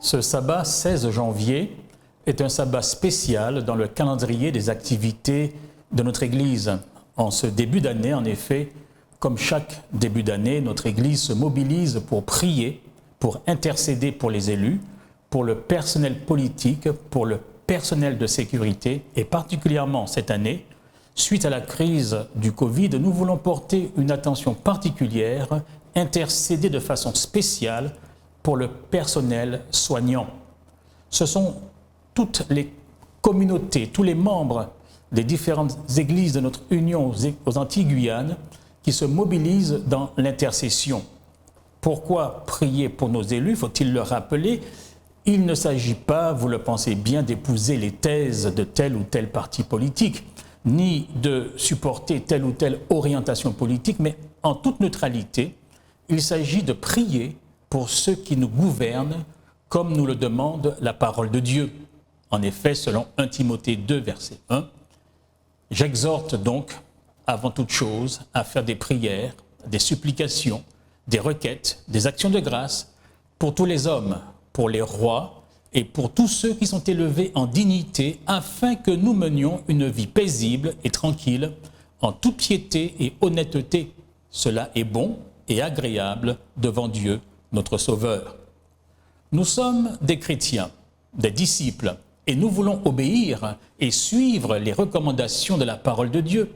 Ce sabbat 16 janvier est un sabbat spécial dans le calendrier des activités de notre Église. En ce début d'année, en effet, comme chaque début d'année, notre Église se mobilise pour prier, pour intercéder pour les élus, pour le personnel politique, pour le personnel de sécurité et particulièrement cette année, suite à la crise du Covid, nous voulons porter une attention particulière, intercéder de façon spéciale pour le personnel soignant. Ce sont toutes les communautés, tous les membres des différentes églises de notre union aux Antilles-Guyane qui se mobilisent dans l'intercession. Pourquoi prier pour nos élus? Faut-il le rappeler? Il ne s'agit pas, vous le pensez bien, d'épouser les thèses de tel ou tel parti politique, ni de supporter telle ou telle orientation politique, mais en toute neutralité, il s'agit de prier pour ceux qui nous gouvernent, comme nous le demande la parole de Dieu. En effet, selon 1 Timothée 2, verset 1, « J'exhorte donc, avant toute chose, à faire des prières, des supplications, des requêtes, des actions de grâce pour tous les hommes, pour les rois et pour tous ceux qui sont élevés en dignité, afin que nous menions une vie paisible et tranquille, en toute piété et honnêteté. Cela est bon et agréable devant Dieu, notre Sauveur. » Nous sommes des chrétiens, des disciples, et nous voulons obéir et suivre les recommandations de la parole de Dieu,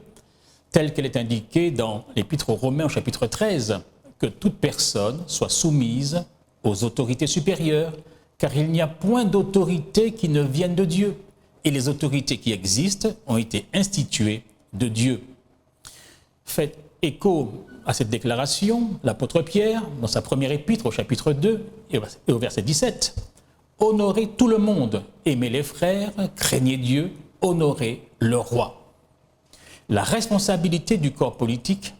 telle qu'elle est indiquée dans l'Épître aux Romains au chapitre 13, que toute personne soit soumise aux autorités supérieures, car il n'y a point d'autorité qui ne vienne de Dieu, et les autorités qui existent ont été instituées de Dieu. Faites écho à cette déclaration, l'apôtre Pierre, dans sa première épître au chapitre 2 et au verset 17, « Honorez tout le monde, aimez les frères, craignez Dieu, honorez le roi. » La responsabilité du corps politique,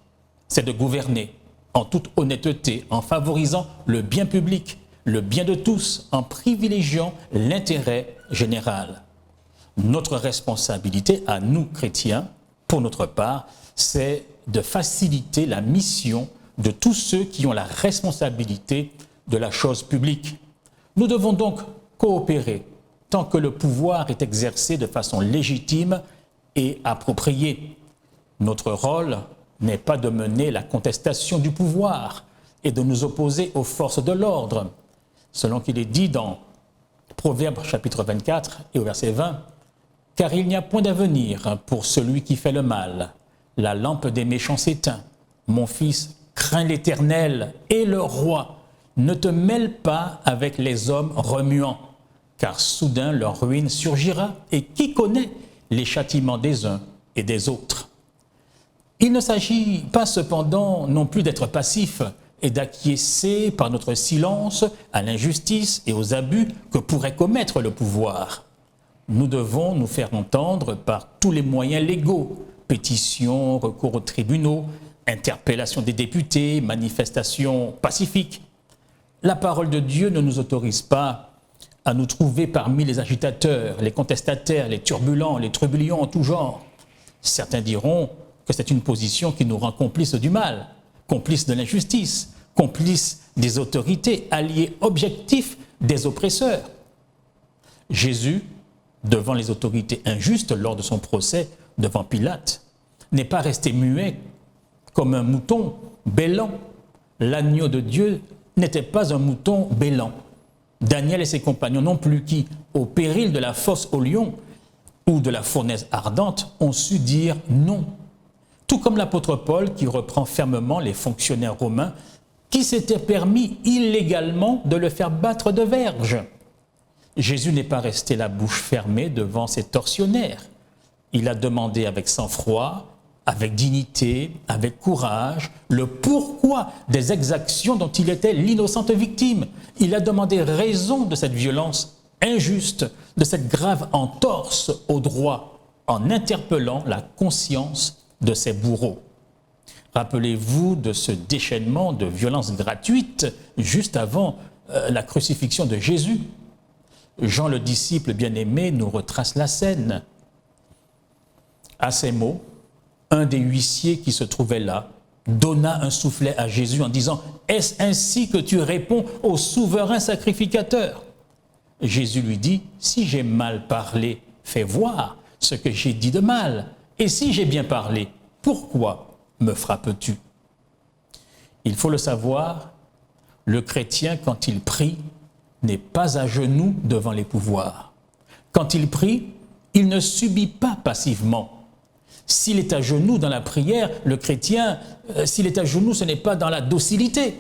c'est de gouverner en toute honnêteté, en favorisant le bien public, le bien de tous, en privilégiant l'intérêt général. Notre responsabilité à nous, chrétiens, pour notre part, c'est de faciliter la mission de tous ceux qui ont la responsabilité de la chose publique. Nous devons donc coopérer tant que le pouvoir est exercé de façon légitime et appropriée. Notre rôle n'est pas de mener la contestation du pouvoir et de nous opposer aux forces de l'ordre. Selon qu'il est dit dans Proverbes chapitre 24 et au verset 20, « Car il n'y a point d'avenir pour celui qui fait le mal. La lampe des méchants s'éteint. Mon fils, crains l'Éternel et le roi. Ne te mêle pas avec les hommes remuants, car soudain leur ruine surgira, et qui connaît les châtiments des uns et des autres. » Il ne s'agit pas cependant non plus d'être passif et d'acquiescer par notre silence à l'injustice et aux abus que pourrait commettre le pouvoir. Nous devons nous faire entendre par tous les moyens légaux, pétitions, recours aux tribunaux, interpellations des députés, manifestations pacifiques. La parole de Dieu ne nous autorise pas à nous trouver parmi les agitateurs, les contestataires, les turbulents, les trublions en tout genre. Certains diront que c'est une position qui nous rend complices du mal, complices de l'injustice, complices des autorités, alliés objectifs des oppresseurs. Jésus, devant les autorités injustes lors de son procès devant Pilate, n'est pas resté muet comme un mouton bêlant. L'agneau de Dieu n'était pas un mouton bêlant. Daniel et ses compagnons non plus, qui, au péril de la fosse au lion ou de la fournaise ardente, ont su dire non. Tout comme l'apôtre Paul qui reprend fermement les fonctionnaires romains qui s'étaient permis illégalement de le faire battre de verge. Jésus n'est pas resté la bouche fermée devant ces tortionnaires. Il a demandé avec sang-froid, avec dignité, avec courage, le pourquoi des exactions dont il était l'innocente victime. Il a demandé raison de cette violence injuste, de cette grave entorse au droit, en interpellant la conscience de ses bourreaux. Rappelez-vous de ce déchaînement de violence gratuite juste avant la crucifixion de Jésus. Jean le disciple bien-aimé nous retrace la scène. À ces mots, un des huissiers qui se trouvait là donna un soufflet à Jésus en disant « Est-ce ainsi que tu réponds au souverain sacrificateur ?» Jésus lui dit, « Si j'ai mal parlé, fais voir ce que j'ai dit de mal. Et si j'ai bien parlé, pourquoi me frappes-tu » Il faut le savoir, le chrétien, quand il prie, n'est pas à genoux devant les pouvoirs. Quand il prie, il ne subit pas passivement. S'il est à genoux dans la prière, le chrétien, s'il est à genoux, ce n'est pas dans la docilité.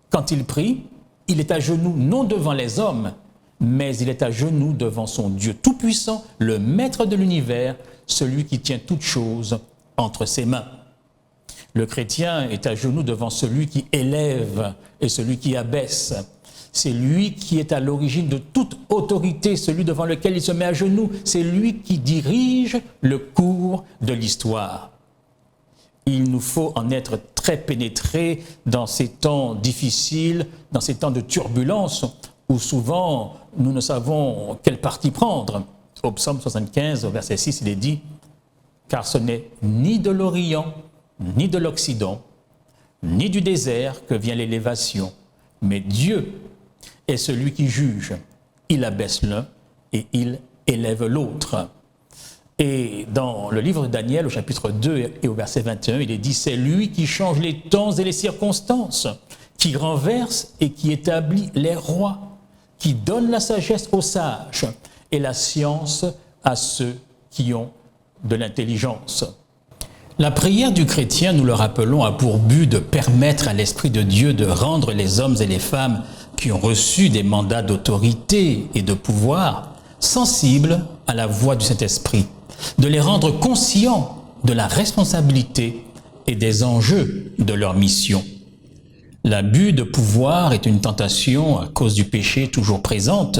Quand il prie, il est à genoux non devant les hommes, mais il est à genoux devant son Dieu tout-puissant, le maître de l'univers, celui qui tient toutes choses entre ses mains. Le chrétien est à genoux devant celui qui élève et celui qui abaisse. C'est lui qui est à l'origine de toute autorité, celui devant lequel il se met à genoux. C'est lui qui dirige le cours de l'histoire. Il nous faut en être très pénétrés dans ces temps difficiles, dans ces temps de turbulence, où souvent nous ne savons quel parti prendre. Au psaume 75, au verset 6, il est dit « Car ce n'est ni de l'Orient, ni de l'Occident, ni du désert que vient l'élévation, mais Dieu est celui qui juge. Il abaisse l'un et il élève l'autre. » Et dans le livre de Daniel, au chapitre 2 et au verset 21, il est dit « C'est lui qui change les temps et les circonstances, qui renverse et qui établit les rois, qui donne la sagesse aux sages et la science à ceux qui ont de l'intelligence. » La prière du chrétien, nous le rappelons, a pour but de permettre à l'Esprit de Dieu de rendre les hommes et les femmes qui ont reçu des mandats d'autorité et de pouvoir sensibles à la voix du Saint-Esprit, de les rendre conscients de la responsabilité et des enjeux de leur mission. L'abus de pouvoir est une tentation à cause du péché toujours présente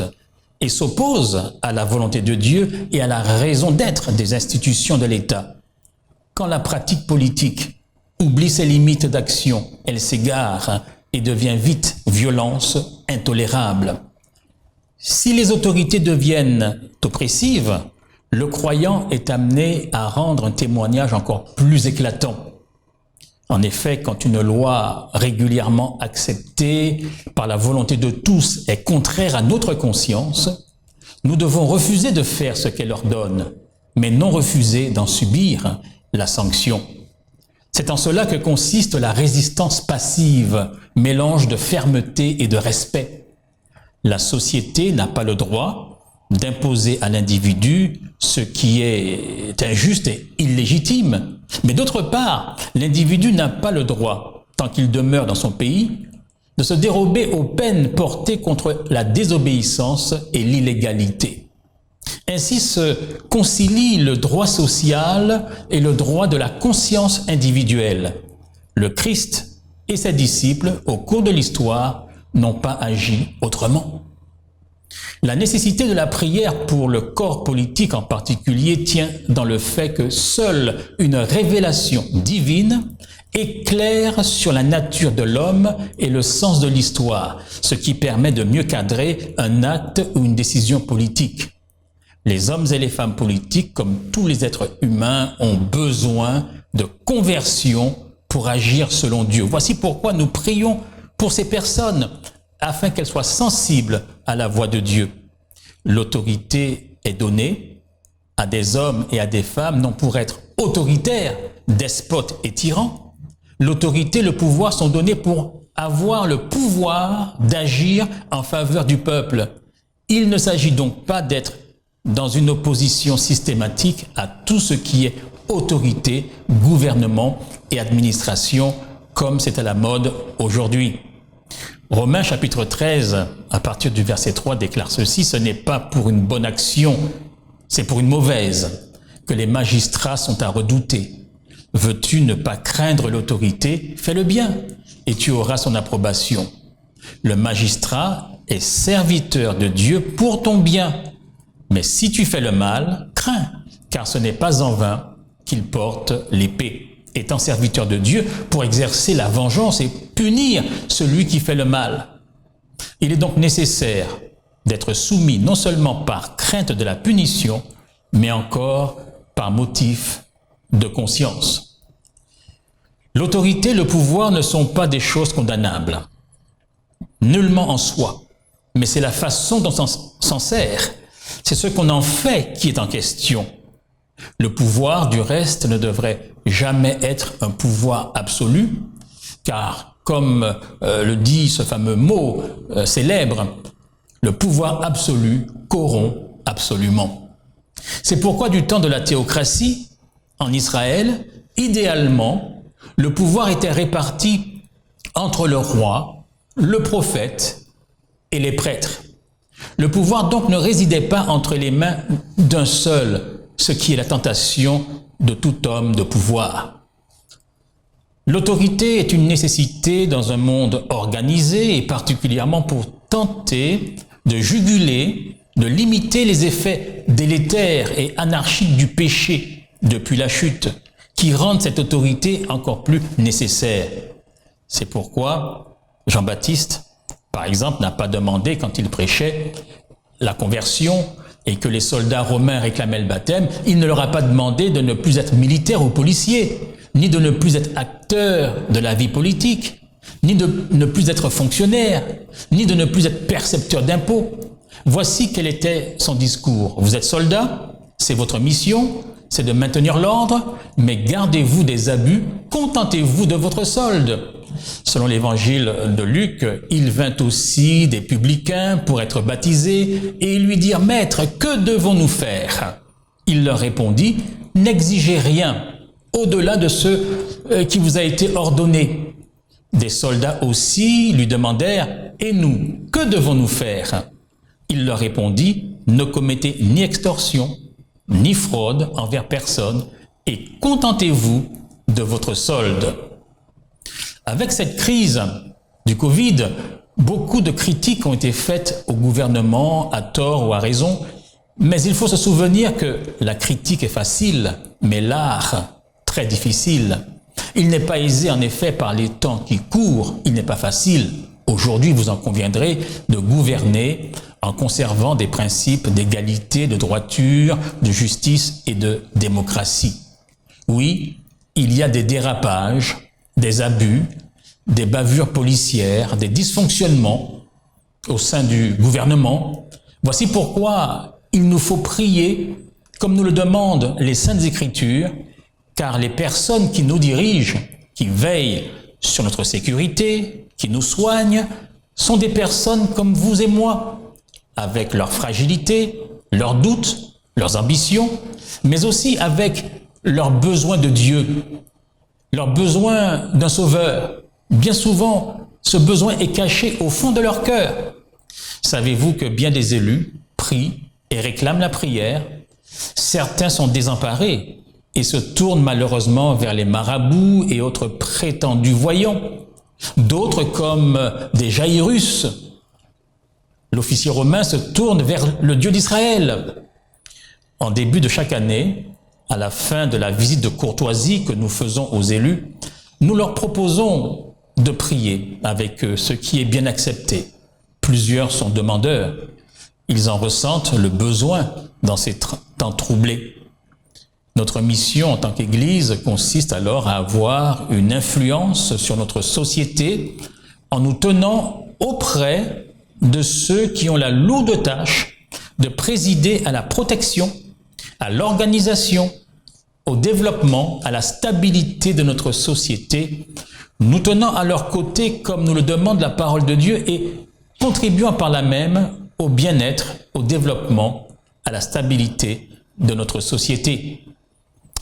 et s'oppose à la volonté de Dieu et à la raison d'être des institutions de l'État. Quand la pratique politique oublie ses limites d'action, elle s'égare et devient vite violence intolérable. Si les autorités deviennent oppressives, le croyant est amené à rendre un témoignage encore plus éclatant. En effet, quand une loi régulièrement acceptée par la volonté de tous est contraire à notre conscience, nous devons refuser de faire ce qu'elle ordonne, mais non refuser d'en subir la sanction. C'est en cela que consiste la résistance passive, mélange de fermeté et de respect. La société n'a pas le droit d'imposer à l'individu ce qui est injuste et illégitime. Mais d'autre part, l'individu n'a pas le droit, tant qu'il demeure dans son pays, de se dérober aux peines portées contre la désobéissance et l'illégalité. Ainsi se concilie le droit social et le droit de la conscience individuelle. Le Christ et ses disciples, au cours de l'histoire, n'ont pas agi autrement. La nécessité de la prière pour le corps politique en particulier tient dans le fait que seule une révélation divine éclaire sur la nature de l'homme et le sens de l'histoire, ce qui permet de mieux cadrer un acte ou une décision politique. Les hommes et les femmes politiques, comme tous les êtres humains, ont besoin de conversion pour agir selon Dieu. Voici pourquoi nous prions pour ces personnes, afin qu'elles soient sensibles à la voix de Dieu. L'autorité est donnée à des hommes et à des femmes, non pour être autoritaires, despotes et tyrans. L'autorité, le pouvoir sont donnés pour avoir le pouvoir d'agir en faveur du peuple. Il ne s'agit donc pas d'être dans une opposition systématique à tout ce qui est autorité, gouvernement et administration, comme c'est à la mode aujourd'hui. Romains chapitre 13, à partir du verset 3, déclare ceci: « Ce n'est pas pour une bonne action, c'est pour une mauvaise, que les magistrats sont à redouter. Veux-tu ne pas craindre l'autorité? Fais le bien, et tu auras son approbation. Le magistrat est serviteur de Dieu pour ton bien. Mais si tu fais le mal, crains, car ce n'est pas en vain qu'il porte l'épée, étant serviteur de Dieu pour exercer la vengeance et punir celui qui fait le mal. Il est donc nécessaire d'être soumis non seulement par crainte de la punition, mais encore par motif de conscience. L'autorité et le pouvoir ne sont pas des choses condamnables, nullement en soi, mais c'est la façon dont on s'en sert. C'est ce qu'on en fait qui est en question. Le pouvoir, du reste, ne devrait jamais être un pouvoir absolu, car, comme le dit ce fameux mot célèbre, le pouvoir absolu corrompt absolument. C'est pourquoi du temps de la théocratie, en Israël, idéalement, le pouvoir était réparti entre le roi, le prophète et les prêtres. Le pouvoir donc ne résidait pas entre les mains d'un seul, ce qui est la tentation de tout homme de pouvoir. L'autorité est une nécessité dans un monde organisé et particulièrement pour tenter de juguler, de limiter les effets délétères et anarchiques du péché depuis la chute, qui rendent cette autorité encore plus nécessaire. C'est pourquoi Jean-Baptiste, par exemple, n'a pas demandé, quand il prêchait la conversion et que les soldats romains réclamaient le baptême, il ne leur a pas demandé de ne plus être militaires ou policiers, ni de ne plus être acteurs de la vie politique, ni de ne plus être fonctionnaires, ni de ne plus être percepteurs d'impôts. Voici quel était son discours. Vous êtes soldats, c'est votre mission, c'est de maintenir l'ordre, mais gardez-vous des abus, contentez-vous de votre solde. Selon l'évangile de Luc, il vint aussi des publicains pour être baptisés et lui dirent « Maître, que devons-nous faire ?» Il leur répondit « N'exigez rien au-delà de ce qui vous a été ordonné. » Des soldats aussi lui demandèrent « Et nous, que devons-nous faire ?» Il leur répondit « Ne commettez ni extorsion, ni fraude envers personne, et contentez-vous de votre solde. » Avec cette crise du Covid, beaucoup de critiques ont été faites au gouvernement, à tort ou à raison, mais il faut se souvenir que la critique est facile, mais l'art, très difficile. Il n'est pas aisé, en effet, par les temps qui courent, il n'est pas facile, aujourd'hui, vous en conviendrez, de gouverner en conservant des principes d'égalité, de droiture, de justice et de démocratie. Oui, il y a des dérapages, des abus, des bavures policières, des dysfonctionnements au sein du gouvernement. Voici pourquoi il nous faut prier, comme nous le demandent les Saintes Écritures, car les personnes qui nous dirigent, qui veillent sur notre sécurité, qui nous soignent, sont des personnes comme vous et moi, avec leurs fragilités, leurs doutes, leurs ambitions, mais aussi avec leurs besoins de Dieu, leur besoin d'un sauveur. Bien souvent, ce besoin est caché au fond de leur cœur. Savez-vous que bien des élus prient et réclament la prière? Certains sont désemparés et se tournent malheureusement vers les marabouts et autres prétendus voyants. D'autres, comme des Jairus, l'officier romain, se tournent vers le Dieu d'Israël. En début de chaque année, à la fin de la visite de courtoisie que nous faisons aux élus, nous leur proposons de prier avec eux, ce qui est bien accepté. Plusieurs sont demandeurs. Ils en ressentent le besoin dans ces temps troublés. Notre mission en tant qu'Église consiste alors à avoir une influence sur notre société en nous tenant auprès de ceux qui ont la lourde tâche de présider à la protection, à l'organisation, au développement, à la stabilité de notre société, nous tenant à leur côté comme nous le demande la parole de Dieu et contribuant par là même au bien-être, au développement, à la stabilité de notre société.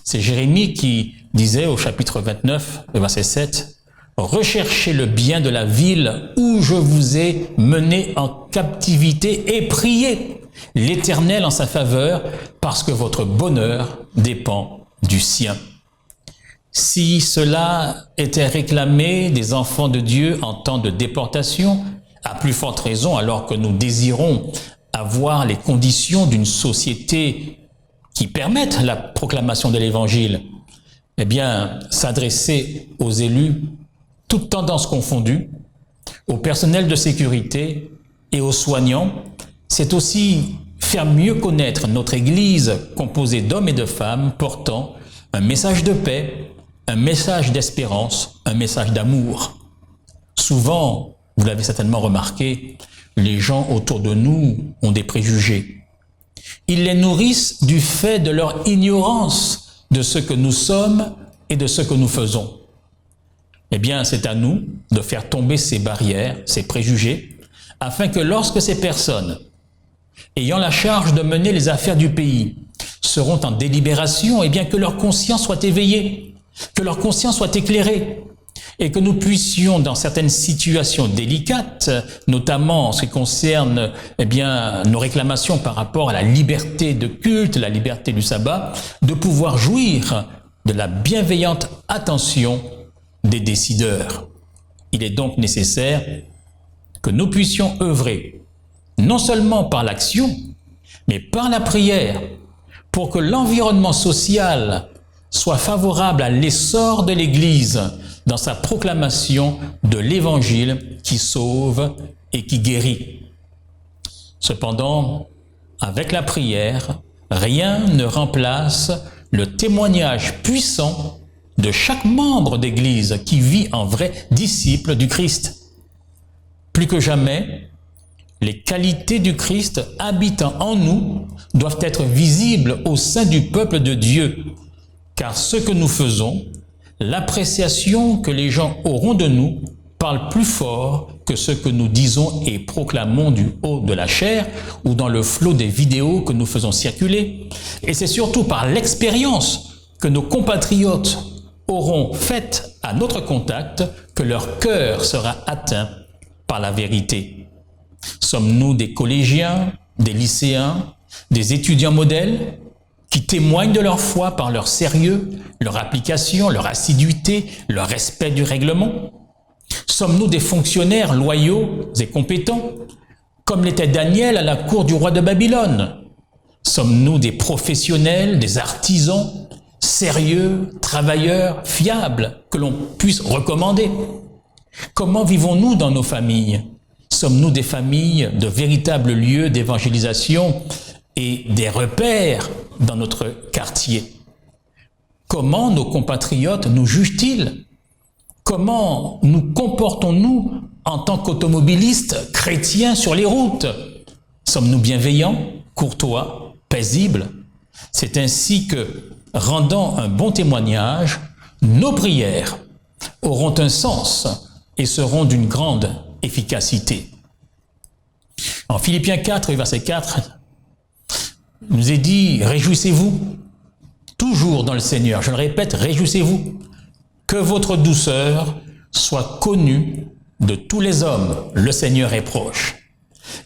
C'est Jérémie qui disait au chapitre 29, verset 7, « Recherchez le bien de la ville où je vous ai mené en captivité et priez l'Éternel en sa faveur parce que votre bonheur dépend du sien. » Si cela était réclamé des enfants de Dieu en temps de déportation, à plus forte raison alors que nous désirons avoir les conditions d'une société qui permettent la proclamation de l'Évangile, eh bien, s'adresser aux élus, toutes tendances confondues, au personnel de sécurité et aux soignants, c'est aussi faire mieux connaître notre Église composée d'hommes et de femmes portant un message de paix, un message d'espérance, un message d'amour. Souvent, Vous l'avez certainement remarqué, les gens autour de nous ont des préjugés. Ils les nourrissent du fait de leur ignorance de ce que nous sommes et de ce que nous faisons. Eh bien, c'est à nous de faire tomber ces barrières, ces préjugés, afin que lorsque ces personnes, ayant la charge de mener les affaires du pays, seront en délibération, eh bien que leur conscience soit éveillée, que leur conscience soit éclairée, et que nous puissions, dans certaines situations délicates, notamment en ce qui concerne nos réclamations par rapport à la liberté de culte, la liberté du sabbat, de pouvoir jouir de la bienveillante attention des décideurs. Il est donc nécessaire que nous puissions œuvrer, non seulement par l'action, mais par la prière, pour que l'environnement social soit favorable à l'essor de l'Église dans sa proclamation de l'Évangile qui sauve et qui guérit. Cependant, avec la prière, rien ne remplace le témoignage puissant de chaque membre d'Église qui vit en vrai disciple du Christ. Plus que jamais, les qualités du Christ habitant en nous doivent être visibles au sein du peuple de Dieu, car ce que nous faisons, l'appréciation que les gens auront de nous, parle plus fort que ce que nous disons et proclamons du haut de la chair ou dans le flot des vidéos que nous faisons circuler. Et c'est surtout par l'expérience que nos compatriotes auront faite à notre contact que leur cœur sera atteint par la vérité. Sommes-nous des collégiens, des lycéens, des étudiants modèles qui témoignent de leur foi par leur sérieux, leur application, leur assiduité, leur respect du règlement? Sommes-nous des fonctionnaires loyaux et compétents, comme l'était Daniel à la cour du roi de Babylone? Sommes-nous des professionnels, des artisans, sérieux, travailleurs, fiables, que l'on puisse recommander? Comment vivons-nous dans nos familles? Sommes-nous des familles de véritables lieux d'évangélisation et des repères dans notre quartier? Comment nos compatriotes nous jugent-ils? Comment nous comportons-nous en tant qu'automobilistes chrétiens sur les routes? Sommes-nous bienveillants, courtois, paisibles? C'est ainsi que, rendant un bon témoignage, nos prières auront un sens et seront d'une grande efficacité. En Philippiens 4, verset 4, il nous est dit « Réjouissez-vous, toujours dans le Seigneur ». Je le répète, réjouissez-vous. Que votre douceur soit connue de tous les hommes. Le Seigneur est proche.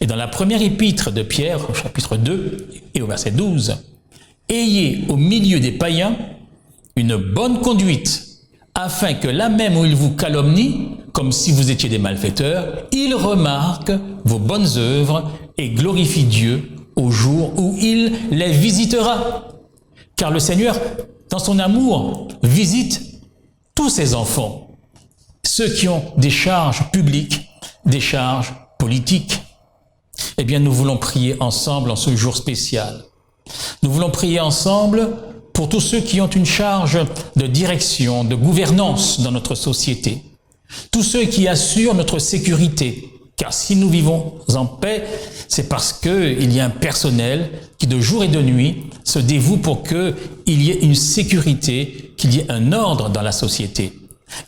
Et dans la première épître de Pierre, au chapitre 2 et au verset 12, « Ayez au milieu des païens une bonne conduite, afin que là même où ils vous calomnient, comme si vous étiez des malfaiteurs, ils remarquent vos bonnes œuvres et glorifient Dieu au jour où il les visitera. Car le Seigneur, dans son amour, visite tous ses enfants, ceux qui ont des charges publiques, des charges politiques. Eh bien, nous voulons prier ensemble en ce jour spécial. Nous voulons prier ensemble pour tous ceux qui ont une charge de direction, de gouvernance dans notre société. Tous ceux qui assurent notre sécurité. Car si nous vivons en paix, c'est parce qu'il y a un personnel qui de jour et de nuit se dévoue pour qu'il y ait une sécurité, qu'il y ait un ordre dans la société.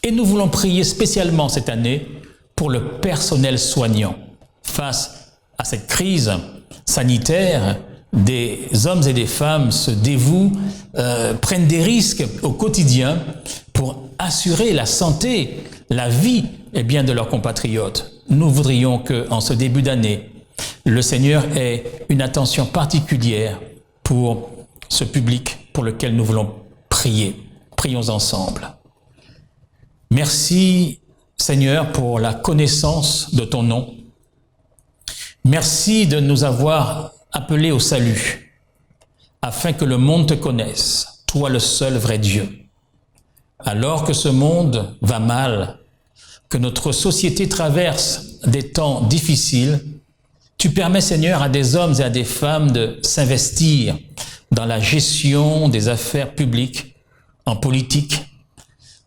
Et nous voulons prier spécialement cette année pour le personnel soignant. Face à cette crise sanitaire, des hommes et des femmes se dévouent, prennent des risques au quotidien pour assurer la santé, la vie de leurs compatriotes. Nous voudrions qu'en ce début d'année, le Seigneur ait une attention particulière pour ce public pour lequel nous voulons prier. Prions ensemble. Merci, Seigneur, pour la connaissance de ton nom. Merci de nous avoir appelés au salut, afin que le monde te connaisse, toi le seul vrai Dieu. Alors que ce monde va mal, que notre société traverse des temps difficiles, tu permets, Seigneur, à des hommes et à des femmes de s'investir dans la gestion des affaires publiques, en politique,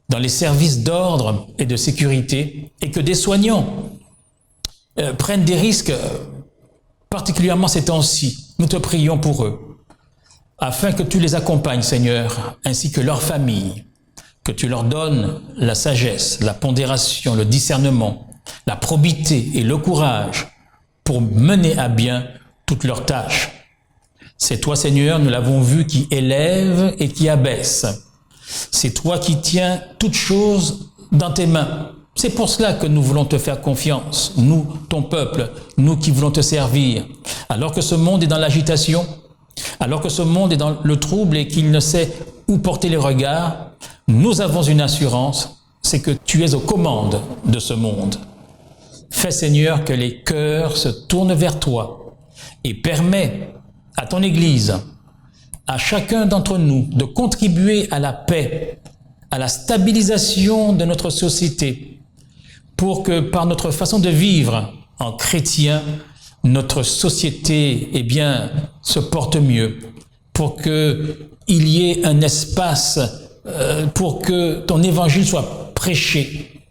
dans les services d'ordre et de sécurité, et que des soignants prennent des risques, particulièrement ces temps-ci. Nous te prions pour eux, afin que tu les accompagnes, Seigneur, ainsi que leurs familles, que tu leur donnes la sagesse, la pondération, le discernement, la probité et le courage pour mener à bien toutes leurs tâches. C'est toi, Seigneur, nous l'avons vu, qui élève et qui abaisse. C'est toi qui tiens toutes choses dans tes mains. C'est pour cela que nous voulons te faire confiance, nous, ton peuple, nous qui voulons te servir. Alors que ce monde est dans l'agitation, alors que ce monde est dans le trouble et qu'il ne sait où porter les regards, nous avons une assurance, c'est que tu es aux commandes de ce monde. Fais, Seigneur, que les cœurs se tournent vers toi et permets à ton Église, à chacun d'entre nous, de contribuer à la paix, à la stabilisation de notre société, pour que par notre façon de vivre en chrétien, notre société, se porte mieux, pour qu'il y ait un espace pour que ton évangile soit prêché.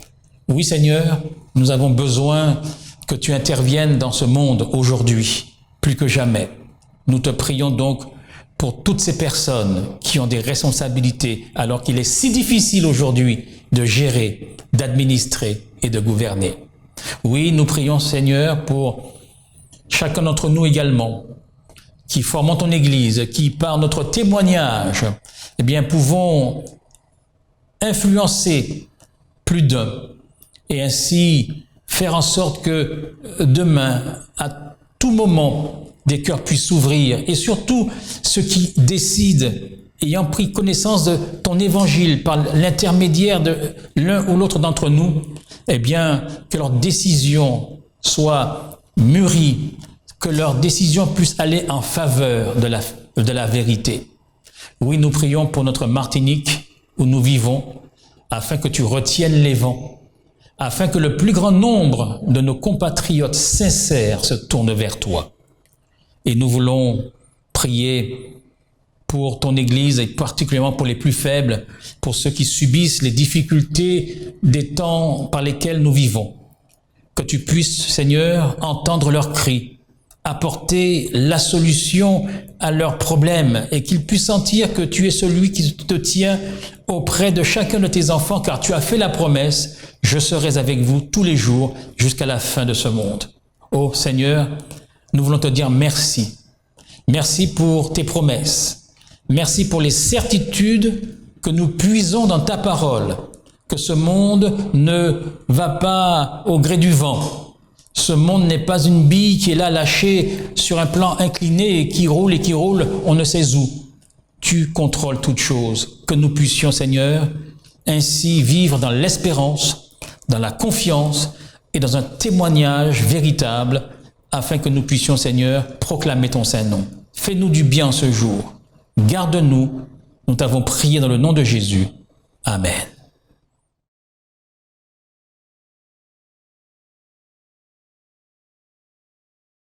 Oui, Seigneur, nous avons besoin que tu interviennes dans ce monde aujourd'hui, plus que jamais. Nous te prions donc pour toutes ces personnes qui ont des responsabilités, alors qu'il est si difficile aujourd'hui de gérer, d'administrer et de gouverner. Oui, nous prions, Seigneur, pour chacun d'entre nous également, qui formons ton Église, qui par notre témoignage, pouvons influencer plus d'un et ainsi faire en sorte que demain, à tout moment, des cœurs puissent s'ouvrir et surtout ceux qui décident, ayant pris connaissance de ton évangile par l'intermédiaire de l'un ou l'autre d'entre nous, que leurs décisions soient mûries, que leurs décisions puissent aller en faveur de la vérité. Oui, nous prions pour notre Martinique où nous vivons, afin que tu retiennes les vents, afin que le plus grand nombre de nos compatriotes sincères se tournent vers toi. Et nous voulons prier pour ton Église et particulièrement pour les plus faibles, pour ceux qui subissent les difficultés des temps par lesquels nous vivons. Que tu puisses, Seigneur, entendre leurs cris, apporter la solution à leurs problèmes et qu'ils puissent sentir que tu es celui qui te tient auprès de chacun de tes enfants, car tu as fait la promesse, je serai avec vous tous les jours jusqu'à la fin de ce monde. Ô Seigneur, nous voulons te dire merci. Merci pour tes promesses. Merci pour les certitudes que nous puisons dans ta parole, que ce monde ne va pas au gré du vent. Ce monde n'est pas une bille qui est là lâchée sur un plan incliné et qui roule, on ne sait où. Tu contrôles toutes choses. Que nous puissions, Seigneur, ainsi vivre dans l'espérance, dans la confiance et dans un témoignage véritable, afin que nous puissions, Seigneur, proclamer ton saint nom. Fais-nous du bien ce jour. Garde-nous. Nous t'avons prié dans le nom de Jésus. Amen.